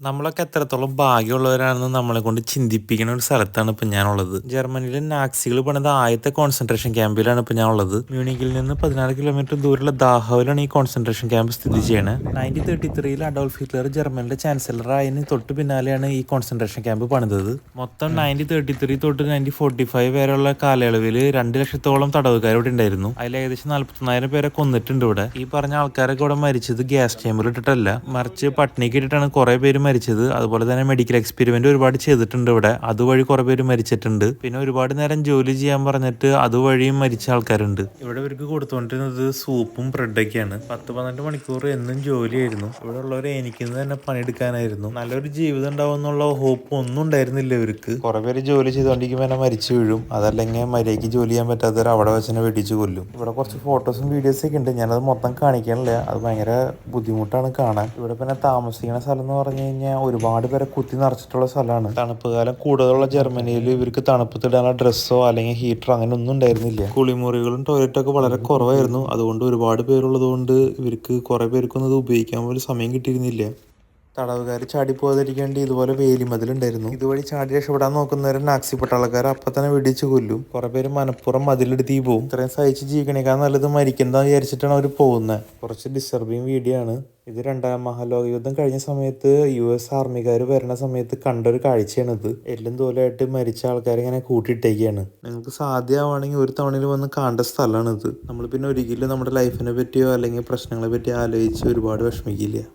നമ്മളൊക്കെ എത്രത്തോളം ഭാഗ്യമുള്ളവരാണെന്ന് നമ്മളെ കൊണ്ട് ചിന്തിപ്പിക്കുന്ന ഒരു സ്ഥലത്താണ് ഇപ്പം ഞാനുള്ളത്. ജർമ്മനിയിലെ നാക്സികൾ പണിത ആദ്യത്തെ കോൺസെൻട്രേഷൻ ക്യാമ്പിലാണ് ഇപ്പം ഞാനുള്ളത്. മ്യൂണിക്കിൽ നിന്ന് 16 കിലോമീറ്റർ ദൂരമുള്ള ദാഹോവിലാണ് ഈ കോൺസെൻട്രേഷൻ ക്യാമ്പ് സ്ഥിതി ചെയ്യണത്. 1933 അഡോൾഫ് ഹിറ്റ്ലർ ജർമ്മനിയുടെ ചാൻസലർ ആയതിന് തൊട്ട് പിന്നാലെയാണ് ഈ കോൺസെൻട്രേഷൻ ക്യാമ്പ് പണിതത്. മൊത്തം 1933 തൊട്ട് 1945 വരെയുള്ള കാലയളവിൽ 2 ലക്ഷത്തോളം തടവുകാർ ഇവിടെ ഉണ്ടായിരുന്നു. അതിൽ ഏകദേശം 41,000 പേരെ കൊന്നിട്ടുണ്ട് ഇവിടെ. ഈ പറഞ്ഞ ആൾക്കാരൊക്കെ ഇവിടെ മരിച്ചത് ഗ്യാസ് ചേമ്പറിൽ ഇട്ടിട്ടല്ല, മറിച്ച് പട്ടിണിക്ക് ഇട്ടിട്ടാണ് കുറെ പേര് മരിച്ചത്. അതുപോലെ തന്നെ മെഡിക്കൽ എക്സ്പെരിമെന്റ് ഒരുപാട് ചെയ്തിട്ടുണ്ട് ഇവിടെ, അതുവഴി കുറെ പേര് മരിച്ചിട്ടുണ്ട്. പിന്നെ ഒരുപാട് നേരം ജോലി ചെയ്യാൻ പറഞ്ഞിട്ട് അതുവഴിയും മരിച്ച ആൾക്കാരുണ്ട്. ഇവിടെ ഇവർക്ക് കൊടുത്തുകൊണ്ടിരുന്നത് സൂപ്പും ബ്രെഡൊക്കെയാണ്. 10-12 മണിക്കൂർ എന്നും ജോലിയായിരുന്നു. ഇവിടെ ഉള്ളവർ എനിക്കിന്ന് തന്നെ പണിയെടുക്കാനായിരുന്നു. നല്ലൊരു ജീവിതം ഉണ്ടാവും എന്നുള്ള ഹോപ്പ് ഒന്നും ഉണ്ടായിരുന്നില്ല ഇവർക്ക്. കുറെ പേര് ജോലി ചെയ്തുകൊണ്ടിരിക്കുമ്പോൾ തന്നെ മരിച്ചു വീഴും, അതല്ലെങ്കിൽ മര്യാദയ്ക്ക് ജോലി ചെയ്യാൻ പറ്റാത്തവർ അവിടെ വെച്ച് വെടിച്ചു കൊല്ലും. ഇവിടെ കുറച്ച് ഫോട്ടോസും വീഡിയോസും ഒക്കെ ഉണ്ട്, ഞാനത് മൊത്തം കാണിക്കാനില്ല, അത് ഭയങ്കര ബുദ്ധിമുട്ടാണ് കാണാൻ. ഇവിടെ പിന്നെ താമസിക്കുന്ന സ്ഥലം എന്ന് പറഞ്ഞു കഴിഞ്ഞാൽ ഒരുപാട് പേരെ കുത്തി നിറച്ചിട്ടുള്ള സ്ഥലമാണ്. തണുപ്പ് കാലം കൂടുതലുള്ള ജർമ്മനിയിൽ ഇവർക്ക് തണുപ്പത്തിടാനുള്ള ഡ്രസ്സോ അല്ലെങ്കിൽ ഹീറ്ററോ അങ്ങനെ ഒന്നും ഉണ്ടായിരുന്നില്ല. കുളിമുറികളും ടോയ്ലറ്റും ഒക്കെ വളരെ കുറവായിരുന്നു. അതുകൊണ്ട് ഒരുപാട് പേരുള്ളത് കൊണ്ട് ഇവർക്ക് കുറെ പേർക്കൊന്നും ഇത് ഉപയോഗിക്കാൻ പോലും സമയം കിട്ടിയിരുന്നില്ല. തടവുകാർ ചാടിപ്പോകാതിരിക്കേണ്ടി ഇതുപോലെ വേലിമതിലുണ്ടായിരുന്നു. ഇതുവഴി ചാടി രക്ഷപ്പെടാൻ നോക്കുന്നവരെ നാക്സി പട്ടാളക്കാർ അപ്പം തന്നെ വെടിച്ചു കൊല്ലും. കുറെ പേര് മനഃപ്പുറം മതിലെടുത്ത് പോകും. ഇത്രയും സഹിച്ച് ജീവിക്കണേക്കാൾ നല്ലത് മരിക്കുന്നതെന്ന് വിചാരിച്ചിട്ടാണ് അവർ പോകുന്നത്. കുറച്ച് ഡിസ്റ്റർബിങ് വീഡിയോ ആണ് ഇത്. രണ്ടാം മഹാലോക യുദ്ധം കഴിഞ്ഞ സമയത്ത് US ആർമിക്കാർ വരുന്ന സമയത്ത് കണ്ടൊരു കാഴ്ചയാണിത്. എല്ലും തോലായിട്ട് മരിച്ച ആൾക്കാരെ ഇങ്ങനെ കൂട്ടിയിട്ടേക്കാണ്. നിങ്ങൾക്ക് സാധ്യമാണെങ്കിൽ ഒരു തവണയിൽ വന്ന് കാണേണ്ട സ്ഥലമാണിത്. നമ്മൾ പിന്നെ ഒരിക്കലും നമ്മുടെ ലൈഫിനെ പറ്റിയോ അല്ലെങ്കിൽ പ്രശ്നങ്ങളെ പറ്റിയോ ആലോചിച്ച് ഒരുപാട് വിഷമിക്കില്ല.